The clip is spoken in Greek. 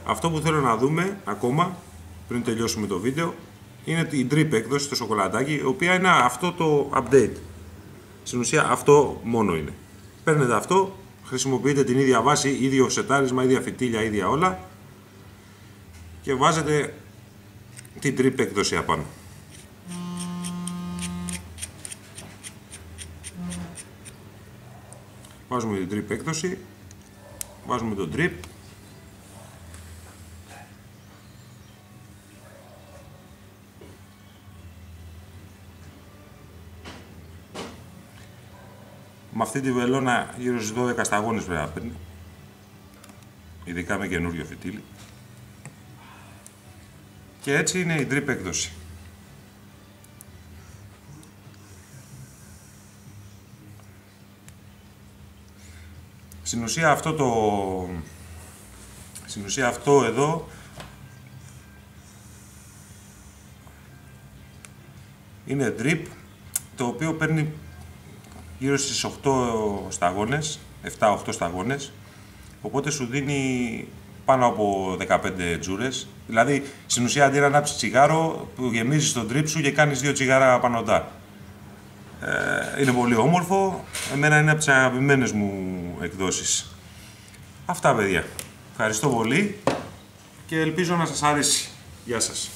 Αυτό που θέλω να δούμε ακόμα, πριν τελειώσουμε το βίντεο, είναι η drip έκδοση, το σοκολατάκι, η οποία είναι αυτό το update. Στην ουσία αυτό μόνο είναι. Παίρνετε αυτό, χρησιμοποιείτε την ίδια βάση, ίδιο σετάρισμα, ίδια φυτίλια, ίδια όλα και βάζετε την drip έκδοση απάνω. Βάζουμε την drip έκδοση, βάζουμε το drip. Με αυτή τη βελόνα γύρω στις 12 σταγόνες πρέπει να παίρνει, ειδικά με καινούριο φυτίλι. Και έτσι είναι η drip έκδοση. Στην ουσία αυτό εδώ είναι drip, το οποίο παίρνει γύρω στις 8 σταγόνες, 7-8 σταγόνες, οπότε σου δίνει πάνω από 15 τζούρες. Δηλαδή, στην ουσία, αντί να ανάψεις τσιγάρο, που γεμίζεις τον drip σου και κάνεις 2 τσιγάρα πανωτά. Είναι πολύ όμορφο, εμένα είναι από τις αγαπημένες μου εκδόσεις. Αυτά, παιδιά. Ευχαριστώ πολύ και ελπίζω να σας αρέσει. Γεια σας.